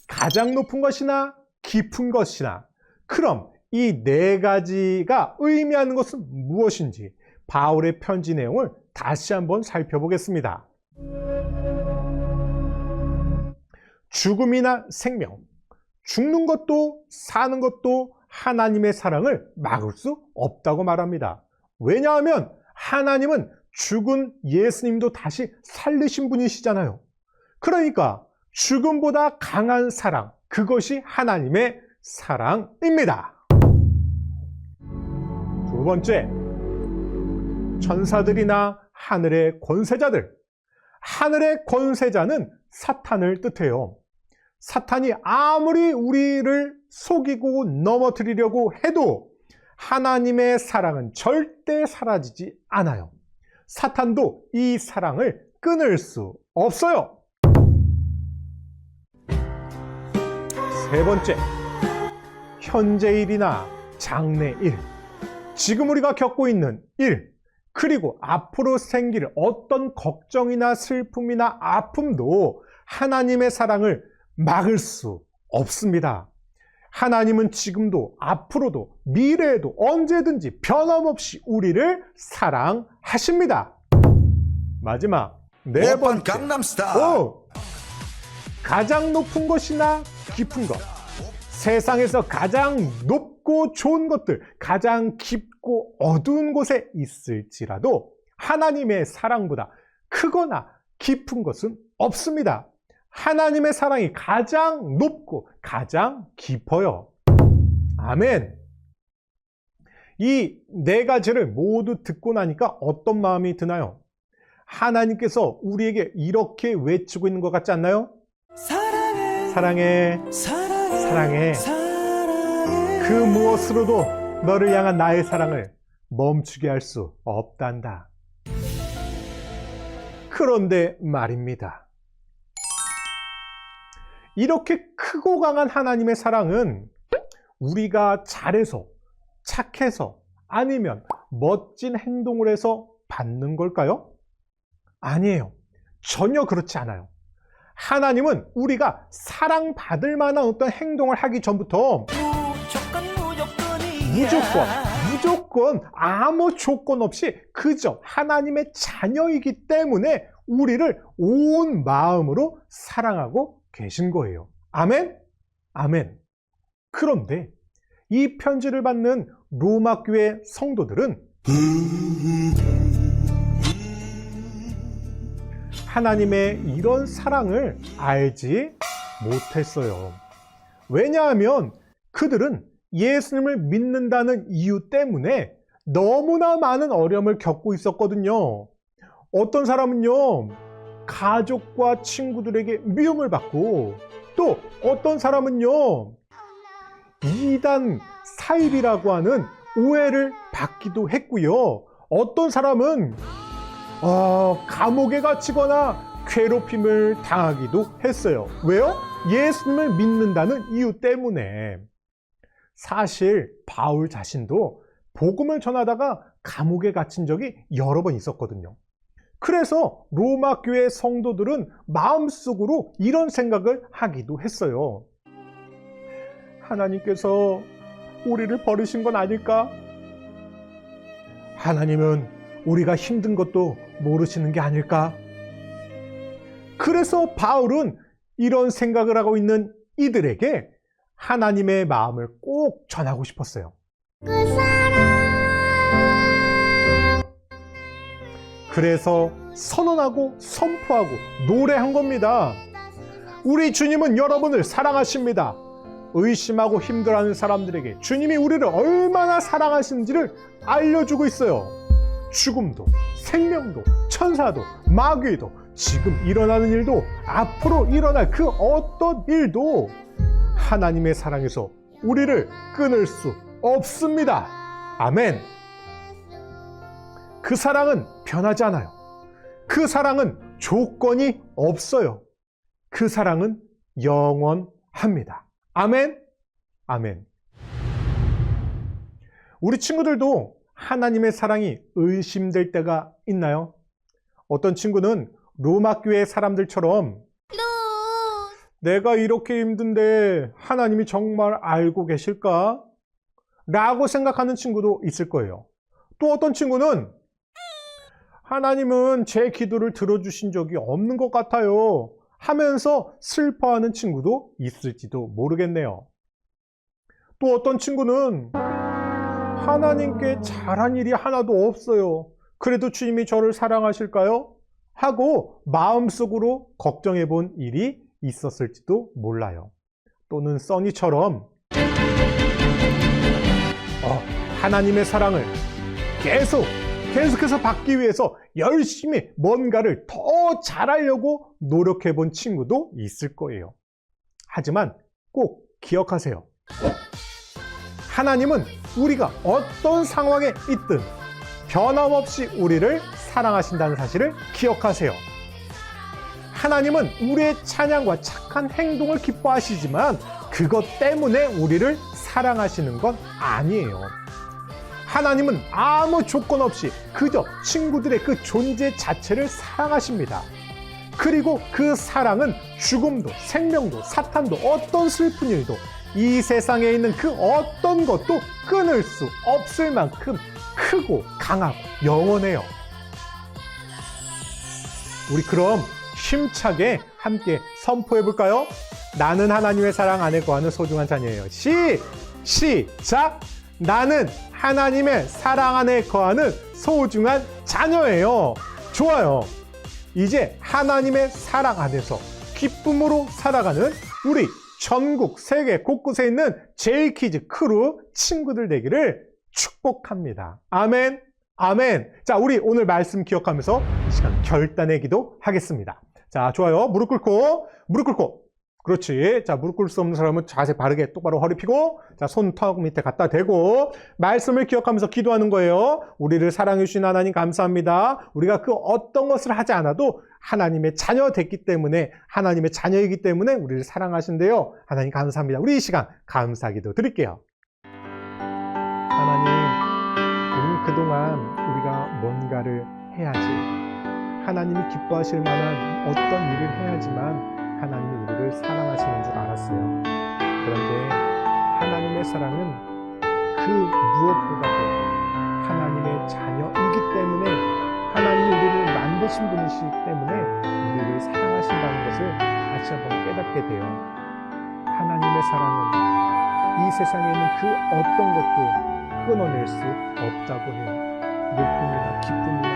가장 높은 것이나 깊은 것이나. 그럼 이 4가지가 의미하는 것은 무엇인지 바울의 편지 내용을 다시 한번 살펴보겠습니다. 죽음이나 생명, 죽는 것도 사는 것도 하나님의 사랑을 막을 수 없다고 말합니다. 왜냐하면 하나님은 죽은 예수님도 다시 살리신 분이시잖아요. 그러니까 죽음보다 강한 사랑, 그것이 하나님의 사랑입니다. 두 번째, 천사들이나 하늘의 권세자들. 하늘의 권세자는 사탄을 뜻해요. 사탄이 아무리 우리를 속이고 넘어뜨리려고 해도 하나님의 사랑은 절대 사라지지 않아요. 사탄도 이 사랑을 끊을 수 없어요. 세 번째, 현재일이나 장래일. 지금 우리가 겪고 있는 일, 그리고 앞으로 생길 어떤 걱정이나 슬픔이나 아픔도 하나님의 사랑을 막을 수 없습니다. 하나님은 지금도 앞으로도 미래에도 언제든지 변함없이 우리를 사랑하십니다. 마지막, 4번째. 가장 높은 것이나 깊은 것. 세상에서 가장 높고 좋은 것들, 가장 깊고 어두운 곳에 있을지라도 하나님의 사랑보다 크거나 깊은 것은 없습니다. 하나님의 사랑이 가장 높고 가장 깊어요. 아멘. 이 4가지를 모두 듣고 나니까 어떤 마음이 드나요? 하나님께서 우리에게 이렇게 외치고 있는 것 같지 않나요? 사랑해, 사랑해, 사랑해. 사랑해. 그 무엇으로도 너를 향한 나의 사랑을 멈추게 할 수 없단다. 그런데 말입니다. 이렇게 크고 강한 하나님의 사랑은 우리가 잘해서, 착해서, 아니면 멋진 행동을 해서 받는 걸까요? 아니에요. 전혀 그렇지 않아요. 하나님은 우리가 사랑받을 만한 어떤 행동을 하기 전부터 무조건 아무 조건 없이 그저 하나님의 자녀이기 때문에 우리를 온 마음으로 사랑하고 계신 거예요. 아멘? 아멘. 그런데 이 편지를 받는 로마 교회 성도들은 하나님의 이런 사랑을 알지 못했어요. 왜냐하면 그들은 예수님을 믿는다는 이유 때문에 너무나 많은 어려움을 겪고 있었거든요. 어떤 사람은요, 가족과 친구들에게 미움을 받고, 또 어떤 사람은요, 이단 사입이라고 하는 오해를 받기도 했고요. 어떤 사람은 감옥에 갇히거나 괴롭힘을 당하기도 했어요. 왜요? 예수님을 믿는다는 이유 때문에. 사실 바울 자신도 복음을 전하다가 감옥에 갇힌 적이 여러 번 있었거든요. 그래서 로마 교회 성도들은 마음속으로 이런 생각을 하기도 했어요. 하나님께서 우리를 버리신 건 아닐까? 하나님은 우리가 힘든 것도 모르시는 게 아닐까? 그래서 바울은 이런 생각을 하고 있는 이들에게 하나님의 마음을 꼭 전하고 싶었어요. 그래서 선언하고 선포하고 노래한 겁니다. 우리 주님은 여러분을 사랑하십니다. 의심하고 힘들어하는 사람들에게 주님이 우리를 얼마나 사랑하시는지를 알려주고 있어요. 죽음도, 생명도, 천사도, 마귀도, 지금 일어나는 일도, 앞으로 일어날 그 어떤 일도 하나님의 사랑에서 우리를 끊을 수 없습니다. 아멘. 그 사랑은 변하지 않아요. 그 사랑은 조건이 없어요. 그 사랑은 영원합니다. 아멘. 아멘. 우리 친구들도 하나님의 사랑이 의심될 때가 있나요? 어떤 친구는 로마 교회 사람들처럼 내가 이렇게 힘든데 하나님이 정말 알고 계실까? 라고 생각하는 친구도 있을 거예요. 또 어떤 친구는 하나님은 제 기도를 들어주신 적이 없는 것 같아요 하면서 슬퍼하는 친구도 있을지도 모르겠네요. 또 어떤 친구는 하나님께 잘한 일이 하나도 없어요. 그래도 주님이 저를 사랑하실까요? 하고 마음속으로 걱정해 본 일이 있었을지도 몰라요. 또는 써니처럼 하나님의 사랑을 계속해서 받기 위해서 열심히 뭔가를 더 잘하려고 노력해 본 친구도 있을 거예요. 하지만 꼭 기억하세요. 하나님은 우리가 어떤 상황에 있든 변함없이 우리를 사랑하신다는 사실을 기억하세요. 하나님은 우리의 찬양과 착한 행동을 기뻐하시지만 그것 때문에 우리를 사랑하시는 건 아니에요. 하나님은 아무 조건 없이 그저 친구들의 그 존재 자체를 사랑하십니다. 그리고 그 사랑은 죽음도, 생명도, 사탄도, 어떤 슬픈 일도, 이 세상에 있는 그 어떤 것도 끊을 수 없을 만큼 크고 강하고 영원해요. 우리 그럼 힘차게 함께 선포해 볼까요? 나는 하나님의 사랑 안에 거하는 소중한 자녀예요. 시작! 나는 하나님의 사랑 안에 거하는 소중한 자녀예요. 좋아요. 이제 하나님의 사랑 안에서 기쁨으로 살아가는 우리 전국 세계 곳곳에 있는 제이키즈 크루 친구들 되기를 축복합니다. 아멘. 아멘. 자, 우리 오늘 말씀 기억하면서 이 시간 결단의 기도 하겠습니다. 자, 좋아요. 무릎 꿇고 그렇지. 자, 무릎 꿇을 수 없는 사람은 자세 바르게 똑바로 허리 펴고, 자, 손 턱 밑에 갖다 대고, 말씀을 기억하면서 기도하는 거예요. 우리를 사랑해 주신 하나님 감사합니다. 우리가 그 어떤 것을 하지 않아도 하나님의 자녀 됐기 때문에, 하나님의 자녀이기 때문에 우리를 사랑하신대요. 하나님 감사합니다. 우리 이 시간 감사기도 드릴게요. 하나님, 우리는 그동안 우리가 뭔가를 해야지, 하나님이 기뻐하실 만한 어떤 일을 해야지만 하나님이 우리를 사랑하시는 줄 알았어요. 그런데 하나님의 사랑은 그 무엇보다도 하나님의 자녀이기 때문에, 하나님이 우리를 만드신 분이시기 때문에 우리를 사랑하신다는 것을 다시 한번 깨닫게 돼요. 하나님의 사랑은 이 세상에 있는 그 어떤 것도 끊어낼 수 없다고 해요. 높음이나 기쁨이나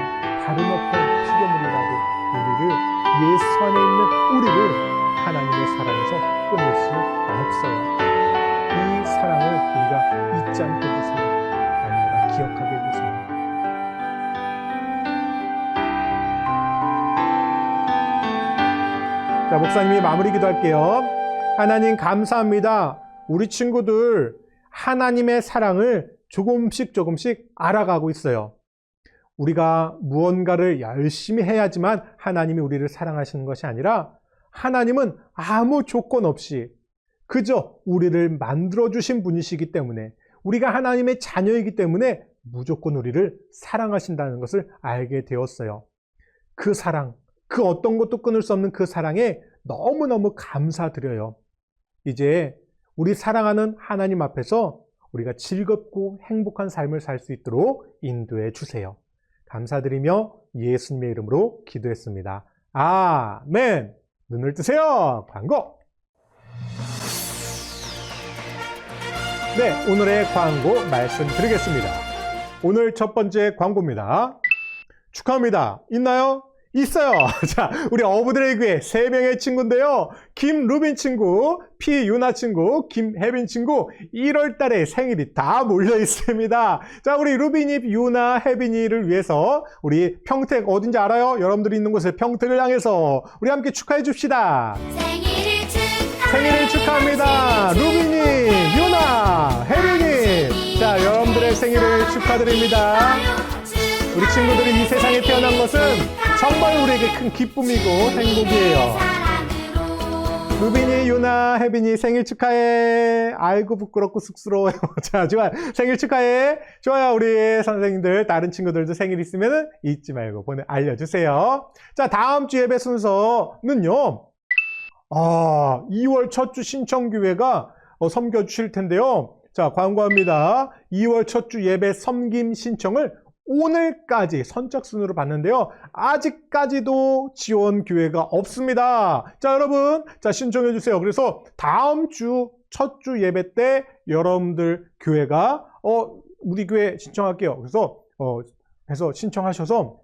다름없던 피조물이라도 우리를, 예수 안에 있는 우리를 하나님의 사랑에서 끊을 수 없어요. 이 사랑을 우리가 잊지 않게 해주세요. 언제나 기억하게 해주세요. 자, 목사님이 마무리 기도할게요. 하나님 감사합니다. 우리 친구들 하나님의 사랑을 조금씩 알아가고 있어요. 우리가 무언가를 열심히 해야지만 하나님이 우리를 사랑하시는 것이 아니라, 하나님은 아무 조건 없이 그저 우리를 만들어주신 분이시기 때문에, 우리가 하나님의 자녀이기 때문에 무조건 우리를 사랑하신다는 것을 알게 되었어요. 그 사랑, 그 어떤 것도 끊을 수 없는 그 사랑에 너무너무 감사드려요. 이제 우리 사랑하는 하나님 앞에서 우리가 즐겁고 행복한 삶을 살 수 있도록 인도해 주세요. 감사드리며 예수님의 이름으로 기도했습니다. 아멘. 눈을 뜨세요. 광고. 네, 오늘의 광고 말씀드리겠습니다. 오늘 첫 번째 광고입니다. 축하합니다. 있나요? 있어요. 자, 우리 어부들의 교회 3명의 친구인데요. 김루빈 친구, 피유나 친구, 김혜빈 친구 1월 달에 생일이 다 몰려 있습니다. 자, 우리 루빈이, 유나, 혜빈이를 위해서 우리 평택 어딘지 알아요? 여러분들이 있는 곳에 평택을 향해서 우리 함께 축하해 줍시다. 생일을 축하합니다. 루빈님, 유나, 혜빈님. 자, 여러분들의 생일을 축하드립니다. 우리 친구들이 이 세상에 태어난 것은 정말 우리에게 큰 기쁨이고 행복이에요. 루빈이, 유나, 혜빈이 생일 축하해. 아이고 부끄럽고 쑥스러워요. 자, 좋아. 생일 축하해. 좋아요. 우리 선생님들, 다른 친구들도 생일 있으면 잊지 말고 알려주세요. 자, 다음 주 예배 순서는요. 2월 첫 주 신청교회가 섬겨주실 텐데요. 자, 광고합니다. 2월 첫 주 예배 섬김 신청을 오늘까지 선착순으로 받는데요. 아직까지도 지원 교회가 없습니다. 자, 여러분, 자, 신청해 주세요. 그래서 다음 주 첫 주 예배 때 여러분들 교회가 우리 교회 신청할게요. 그래서 신청하셔서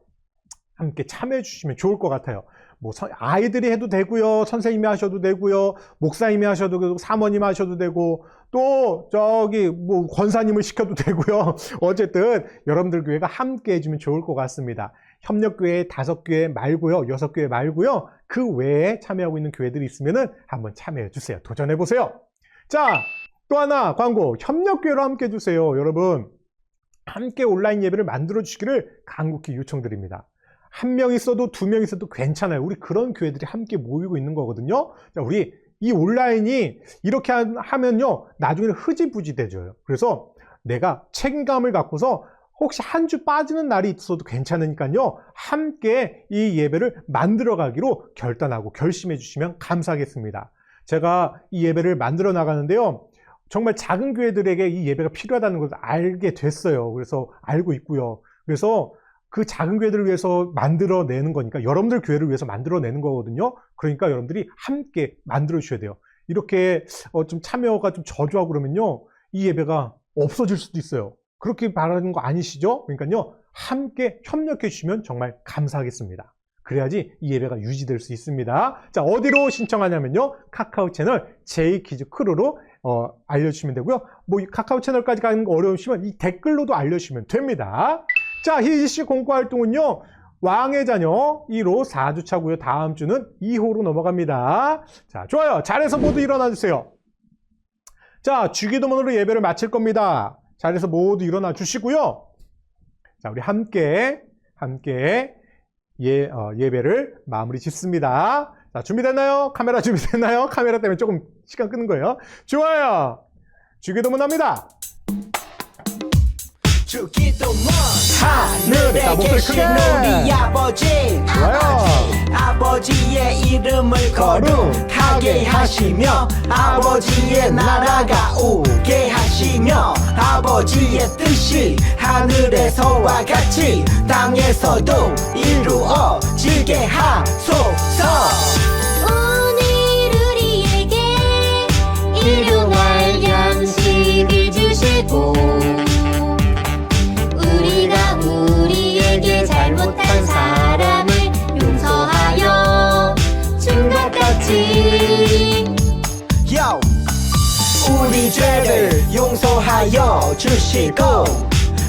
함께 참여해 주시면 좋을 것 같아요. 뭐 아이들이 해도 되고요, 선생님이 하셔도 되고요, 목사님이 하셔도 되고, 사모님 하셔도 되고, 또 저기 뭐 권사님을 시켜도 되고요. 어쨌든 여러분들 교회가 함께 해주면 좋을 것 같습니다. 협력교회 5교회 말고요, 6교회 말고요, 그 외에 참여하고 있는 교회들이 있으면은 한번 참여해 주세요. 도전해 보세요. 자, 또 하나 광고. 협력교회로 함께 해주세요. 여러분, 함께 온라인 예배를 만들어 주시기를 간곡히 요청드립니다. 1명 있어도 2명 있어도 괜찮아요. 우리 그런 교회들이 함께 모이고 있는 거거든요. 자, 우리 이 온라인이 이렇게 하면요, 나중에는 흐지부지 되져요. 그래서 내가 책임감을 갖고서 혹시 한 주 빠지는 날이 있어도 괜찮으니까요, 함께 이 예배를 만들어 가기로 결단하고 결심해 주시면 감사하겠습니다. 제가 이 예배를 만들어 나가는데요, 정말 작은 교회들에게 이 예배가 필요하다는 것을 알게 됐어요. 그래서 알고 있고요. 그래서 그 작은 교회들을 위해서 만들어내는 거니까, 여러분들 교회를 위해서 만들어내는 거거든요. 그러니까 여러분들이 함께 만들어 주셔야 돼요. 이렇게 좀 참여가 좀 저조하고 그러면요, 이 예배가 없어질 수도 있어요. 그렇게 바라는 거 아니시죠? 그러니까요, 함께 협력해 주시면 정말 감사하겠습니다. 그래야지 이 예배가 유지될 수 있습니다. 자, 어디로 신청하냐면요, 카카오 채널 J키즈 크루로 알려주시면 되고요. 뭐 카카오 채널까지 가는 거 어려우시면 이 댓글로도 알려주시면 됩니다. 자, 희지씨 공과활동은요, 왕의 자녀 1호 4주차고요. 다음 주는 2호로 넘어갑니다. 자, 좋아요. 잘해서 모두 일어나 주세요. 자, 주기도문으로 예배를 마칠 겁니다. 잘해서 모두 일어나 주시고요. 자, 우리 함께 예배를 마무리 짓습니다. 자, 준비됐나요? 카메라 준비됐나요? 카메라 때문에 조금 시간 끄는 거예요. 좋아요. 주기도문 합니다. 주기도문 하늘에 자, 목소리 계신 크게. 우리 아버지 좋아요. 아버지의 이름을 거룩하게 하시며 아버지의 나라가 오게 하시며 아버지의 뜻이 하늘에서와 같이 땅에서도 이루어지게 하소서. 오늘 우리에게 일용할 양식을 주시고 우리가 우리에게 잘못한 사람을 용서하여 준 것 같이 Yo! 우리 죄를 용서하여 주시고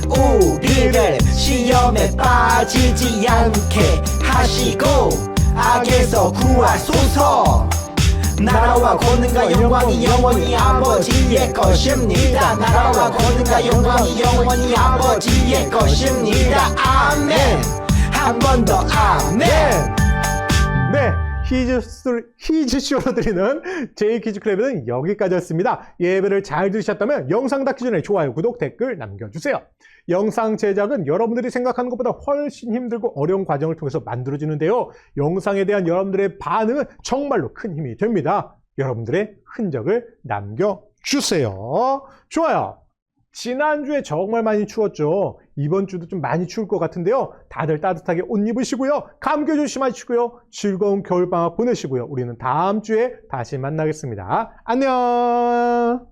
우리를 시험에 빠지지 않게 하시고 악에서 구하소서. 나라와 권능과 영광이 영원히 아버지의 것입니다. 나라와 권능과 영광이 영원히 아버지의 것입니다. 아멘. 한 번 더 아멘. 네, 히즈쇼로 드리는 제이키즈클럽은 여기까지였습니다. 예배를 잘 들으셨다면 영상 닫기 전에 좋아요, 구독, 댓글 남겨주세요. 영상 제작은 여러분들이 생각하는 것보다 훨씬 힘들고 어려운 과정을 통해서 만들어지는데요. 영상에 대한 여러분들의 반응은 정말로 큰 힘이 됩니다. 여러분들의 흔적을 남겨주세요. 좋아요. 지난주에 정말 많이 추웠죠. 이번 주도 좀 많이 추울 것 같은데요. 다들 따뜻하게 옷 입으시고요. 감기 조심하시고요. 즐거운 겨울방학 보내시고요. 우리는 다음 주에 다시 만나겠습니다. 안녕.